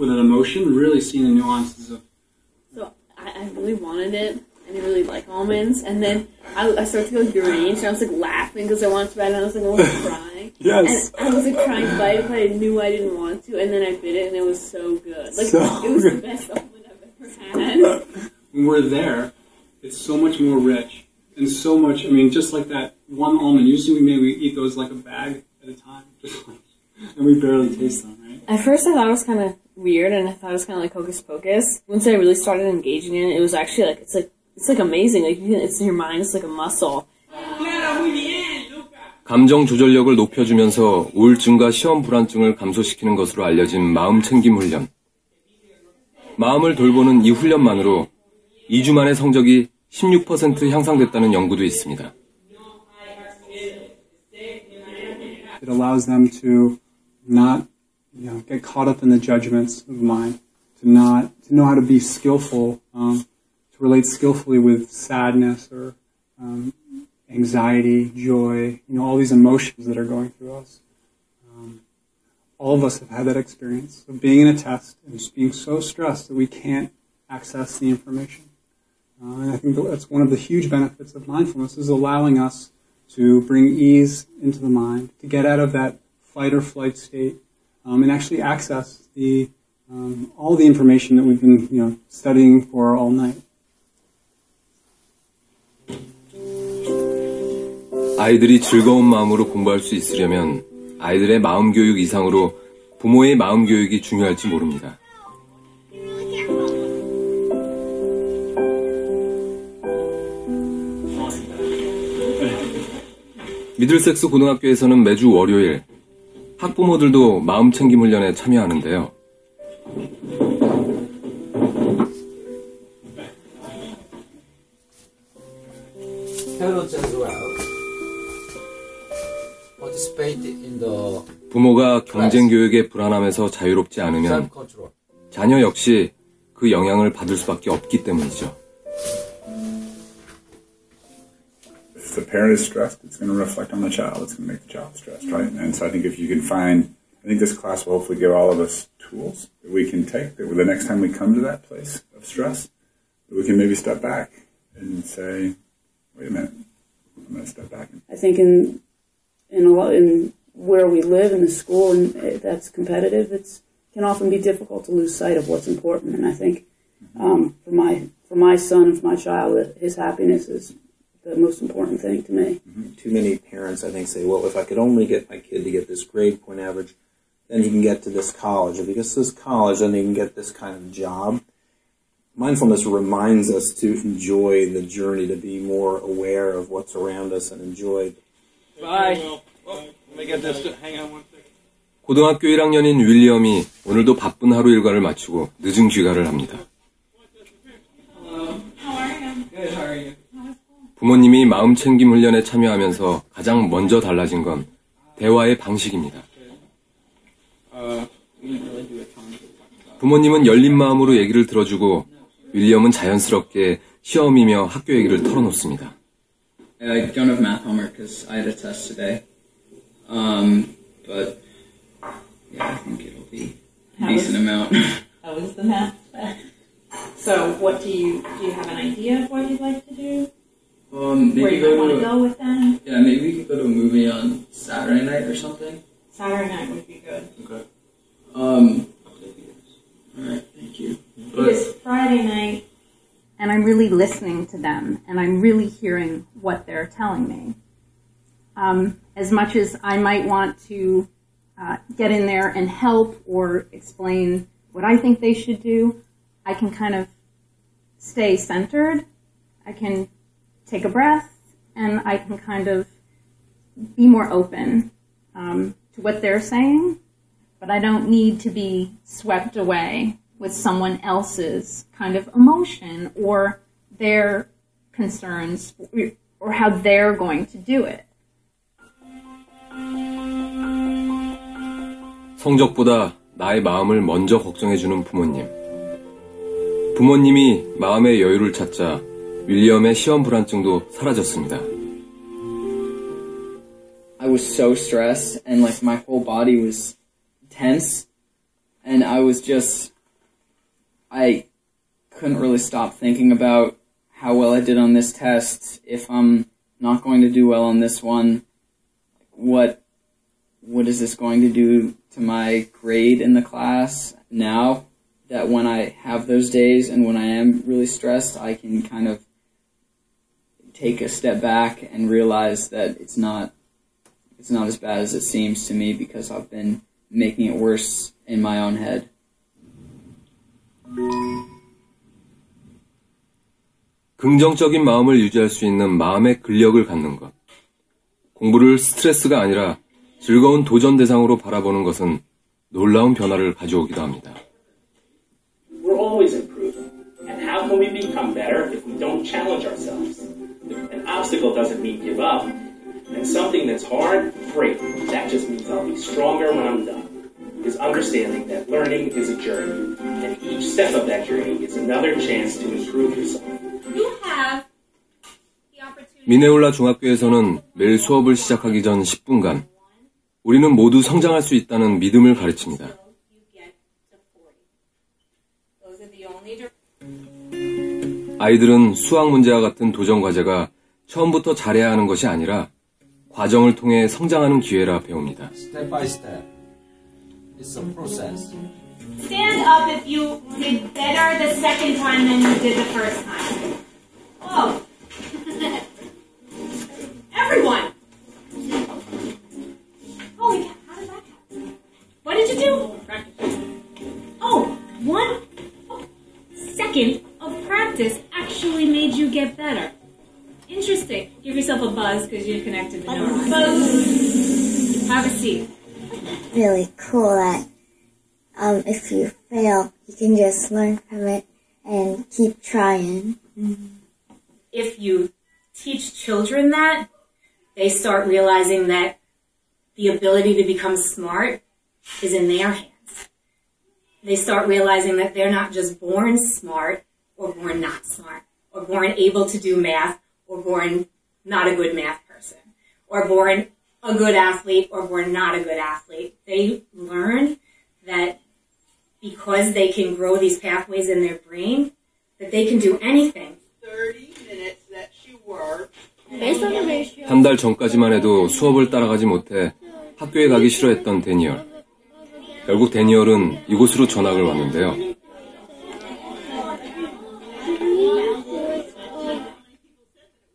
with an emotion, really seeing the nuances of. So I really wanted it. I didn't really like almonds, and then I started to go green, so I was like laughing because I wanted to bite it, and I was like almost crying. Yes. And I was like trying to bite it, but I knew I didn't want to, and then I bit it, and it was so good. Like it was the best almond I've ever had. When we're there, it's so much more rich, and so much. I mean, just like that one almond. Usually, we eat those like a bag at a time, and we barely taste them, right? At first, I thought it was kind of weird, and I thought it was kind of like hocus pocus. Once I really started engaging in it, it was actually like it's like amazing. Like it's in your mind. It's like a muscle. 감정 조절력을 높여주면서 우울증과 시험 불안증을 감소시키는 것으로 알려진 마음 챙김 훈련. 마음을 돌보는 이 훈련만으로 2주 만에 성적이 16% 향상됐다는 연구도 있습니다. It allows them to not, get caught up in the judgments of mind, to know how to be skillful, to relate skillfully with sadness or anxiety, joy, all these emotions that are going through us. All of us have had that experience of being in a test and just being so stressed that we can't access the information. And I think that's one of the huge benefits of mindfulness, is allowing us to bring ease into the mind, to get out of that fight or flight state, and actually access all the information that we've been, studying for all night. 아이들이 즐거운 마음으로 공부할 수 있으려면 아이들의 마음 교육 이상으로 부모의 마음 교육이 중요할지 모릅니다. 미들섹스 고등학교에서는 매주 월요일 학부모들도 마음 챙김 훈련에 참여하는데요. 부모가 경쟁 교육에 불안함에서 자유롭지 않으면 자녀 역시 그 영향을 받을 수밖에 없기 때문이죠. If the parent is stressed, it's going to reflect on the child. It's going to make the child stressed, right? And so I think if you can find, I think this class will hopefully give all of us tools that we can take, that the next time we come to that place of stress, that we can maybe step back and say, wait a minute, I'm going to step back. I think in where we live, in the school, and that's competitive, it can often be difficult to lose sight of what's important. And I think for my son and for my child, his happiness is the most important thing to me. Mm-hmm. Too many parents, I think, say, well, if I could only get my kid to get this grade point average, then he can get to this college. If he gets this college, then he can get this kind of job. Mindfulness reminds us to enjoy the journey, to be more aware of what's around us and enjoy. Bye. Let me get this. Hang on one second. 고등학교 1학년인 윌리엄이 오늘도 바쁜 하루 일과를 마치고 늦은 귀가를 합니다. Hello. How are you? Good. How are you? 부모님이 마음 챙김 훈련에 참여하면서 가장 먼저 달라진 건 대화의 방식입니다. 부모님은 열린 마음으로 얘기를 들어주고 윌리엄은 자연스럽게 시험이며 학교 얘기를 털어놓습니다. I don't have math homework because I had a test today. But yeah, I think it'll be a decent amount. How was the math? So, what do you have an idea of what you'd like to do? Maybe where you want to go with them? Yeah, maybe we could go to a movie on Saturday night or something. Saturday night would be good. Okay. Alright, thank you. Because Friday night, and I'm really listening to them, and I'm really hearing what they're telling me. As much as I might want to get in there and help or explain what I think they should do, I can kind of stay centered. I can take a breath, and I can kind of be more open to what they're saying, but I don't need to be swept away with someone else's kind of emotion or their concerns or how they're going to do it. 성적보다 나의 마음을 먼저 걱정해주는 부모님. 부모님이 마음의 여유를 찾자 윌리엄의 시험 불안증도 사라졌습니다. I was so stressed and like my whole body was tense And I couldn't really stop thinking about how well I did on this test. If I'm not going to do well on this one, what is this going to do to my grade in the class? Now that when I have those days and when I am really stressed, I can kind of take a step back and realize that it's not as bad as it seems to me because I've been making it worse in my own head. 긍정적인 마음을 유지할 수 있는 마음의 근력을 갖는 것. 공부를 스트레스가 아니라 즐거운 도전 대상으로 바라보는 것은 놀라운 변화를 가져오기도 합니다. We're always improving. And how can we become better if we don't challenge ourselves? An obstacle doesn't mean give up. And something that's hard, great. That just means I'll be stronger when I'm done. Is understanding that learning is a journey. And each step of that journey is another chance to improve yourself. 미네올라 중학교에서는 매일 수업을 시작하기 전 10분간 우리는 모두 성장할 수 있다는 믿음을 가르칩니다. 아이들은 수학 문제와 같은 도전 과제가 처음부터 잘해야 하는 것이 아니라 과정을 통해 성장하는 기회라 배웁니다. Step by step. It's a process. Stand up if you did better the second time than you did the first time. Oh. Everyone. Holy cow, how did that happen? What did you do? Practice. Oh, 1 second of practice actually made you get better. Interesting. Give yourself a buzz because you connected the neurons. Buzz. Have a seat. Really cool that if you fail, you can just learn from it and keep trying. If you teach children that, they start realizing that the ability to become smart is in their hands. They start realizing that they're not just born smart or born not smart or born able to do math or born not a good math person or born a good athlete or born not a good athlete. They learn that because they can grow these pathways in their brain, that they can do anything. 30 minutes that she worked. 한 달 전까지만 해도 수업을 따라가지 못해 학교에 가기 싫어했던 데니얼. 결국 데니얼은 이곳으로 전학을 왔는데요.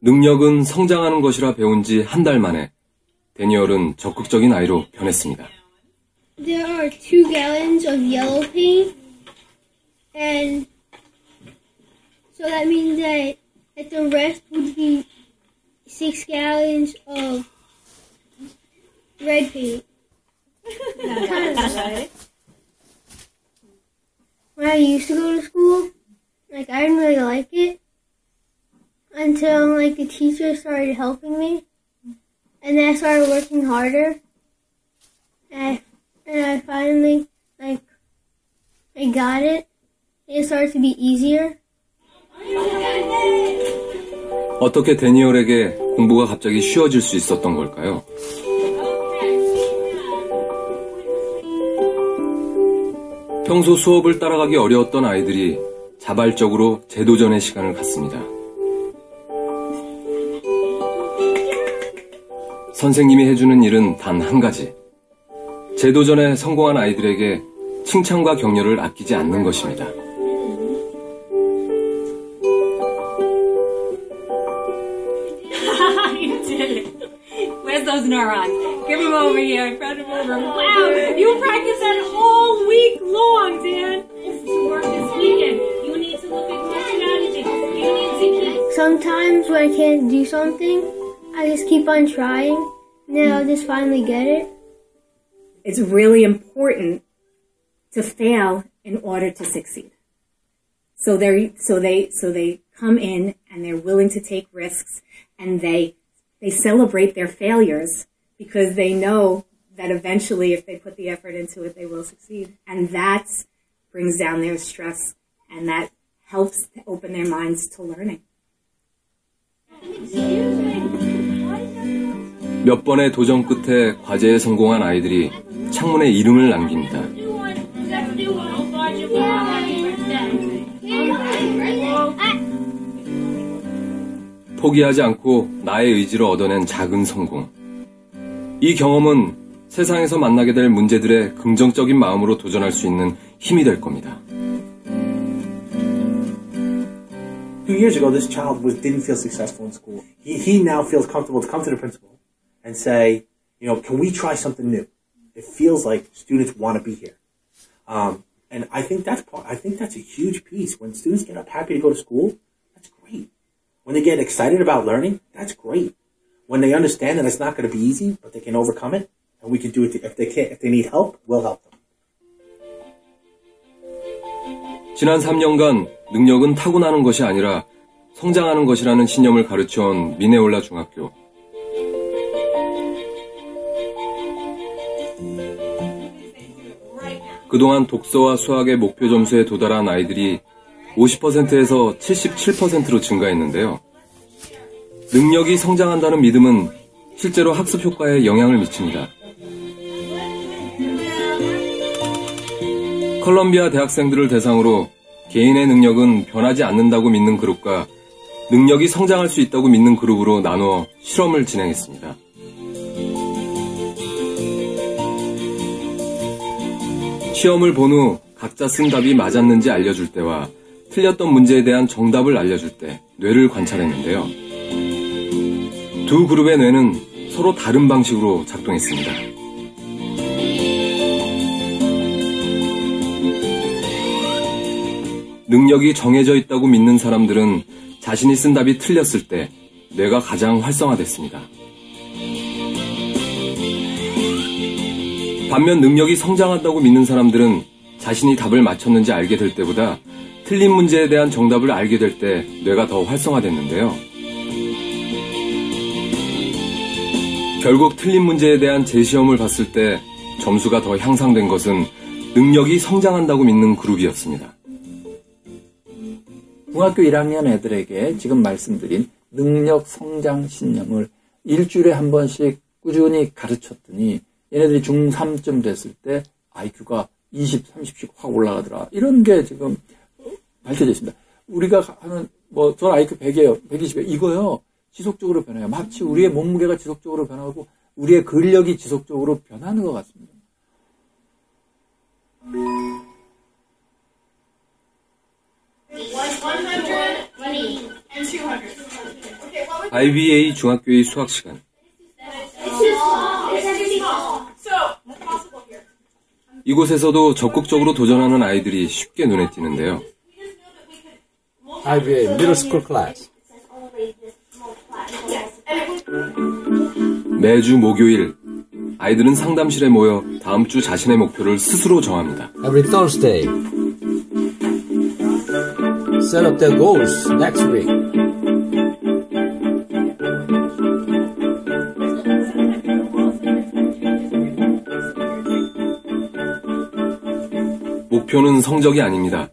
능력은 성장하는 것이라 배운 지 한 달 만에 데니얼은 적극적인 아이로 변했습니다. There are 2 gallons of yellow paint, and so that means that the rest would be 6 gallons of red paint. When I used to go to school, I didn't really like it until the teacher started helping me, and then I started working harder, and I finally I got it. It started to be easier. 어떻게 데니얼에게 공부가 갑자기 쉬워질 수 있었던 걸까요? 평소 수업을 따라가기 어려웠던 아이들이 자발적으로 재도전의 시간을 갖습니다. 선생님이 해주는 일은 단 한 가지. 재도전에 성공한 아이들에게 칭찬과 격려를 아끼지 않는 것입니다. You did it. Where's those neurons? Give them over here. Spread them over. Wow, you practiced that all week long, Dan. This is work this weekend. You need to look at your strategy. You need to keep... Sometimes when I can't do something, I just keep on trying, and then I'll just finally get it. It's really important to fail in order to succeed. So they come in and they're willing to take risks, and they celebrate their failures because they know that eventually if they put the effort into it, they will succeed. And that brings down their stress, and that helps to open their minds to learning. 몇 번의 도전 끝에 과제에 성공한 아이들이 창문에 이름을 남깁니다. 포기하지 않고 나의 의지로 얻어낸 작은 성공. 이 경험은 세상에서 만나게 될 문제들의 긍정적인 마음으로 도전할 수 있는 힘이 될 겁니다. 2 years ago, this child didn't feel successful in school. He now feels comfortable to come to the principal and say, can we try something new? It feels like students want to be here. And I think that's a huge piece. When students get up happy to go to school, that's great. When they get excited about learning, that's great. When they understand that it's not going to be easy, but they can overcome it, and we can do it. If they need help, we'll help them. 지난 3년간 능력은 타고나는 것이 아니라 성장하는 것이라는 신념을 가르쳐온 미네올라 중학교. 그동안 독서와 수학의 목표 점수에 도달한 아이들이 50%에서 77%로 증가했는데요. 능력이 성장한다는 믿음은 실제로 학습 효과에 영향을 미칩니다. 컬럼비아 대학생들을 대상으로 개인의 능력은 변하지 않는다고 믿는 그룹과 능력이 성장할 수 있다고 믿는 그룹으로 나누어 실험을 진행했습니다. 시험을 본 후 각자 쓴 답이 맞았는지 알려줄 때와 틀렸던 문제에 대한 정답을 알려줄 때 뇌를 관찰했는데요. 두 그룹의 뇌는 서로 다른 방식으로 작동했습니다. 능력이 정해져 있다고 믿는 사람들은 자신이 쓴 답이 틀렸을 때 뇌가 가장 활성화됐습니다. 반면 능력이 성장한다고 믿는 사람들은 자신이 답을 맞췄는지 알게 될 때보다 틀린 문제에 대한 정답을 알게 될 때 뇌가 더 활성화됐는데요. 결국 틀린 문제에 대한 재시험을 봤을 때 점수가 더 향상된 것은 능력이 성장한다고 믿는 그룹이었습니다. 중학교 1학년 애들에게 지금 말씀드린 능력 성장 신념을 일주일에 한 번씩 꾸준히 가르쳤더니 얘네들이 중3쯤 됐을 때 IQ가 20, 30씩 확 올라가더라. 이런 게 지금 밝혀져 있습니다. 우리가 하는, 전 IQ 100이에요. 120이에요. 이거요, 지속적으로 변해요. 마치 우리의 몸무게가 지속적으로 변하고 우리의 근력이 지속적으로 변하는 것 같습니다. IBA 중학교의 수학 시간. 이곳에서도 적극적으로 도전하는 아이들이 쉽게 눈에 띄는데요. IBA Middle School Class. 매주 목요일 아이들은 상담실에 모여 다음 주 자신의 목표를 스스로 정합니다. Every Thursday. Set up their goals next week. 목표는 성적이 아닙니다.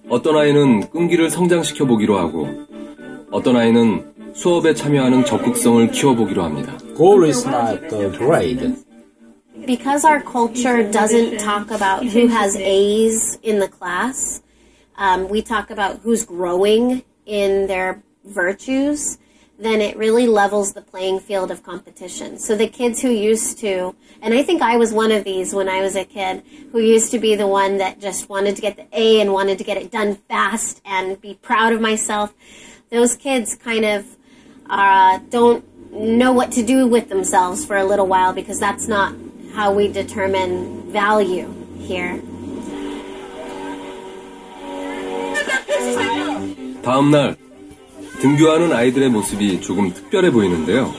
어떤 아이는 끈기를 성장시켜 보기로 하고 어떤 아이는 수업에 참여하는 적극성을 키워보기로 합니다. Goal is not the grade. Because our culture doesn't talk about who has A's in the class, we talk about who's growing in their virtues, then it really levels the playing field of competition. So the kids who used to, and I think I was one of these when I was a kid, who used to be the one that just wanted to get the A and wanted to get it done fast and be proud of myself, those kids kind of don't know what to do with themselves for a little while because that's not how we determine value here. 다음 날 등교하는 아이들의 모습이 조금 특별해 보이는데요.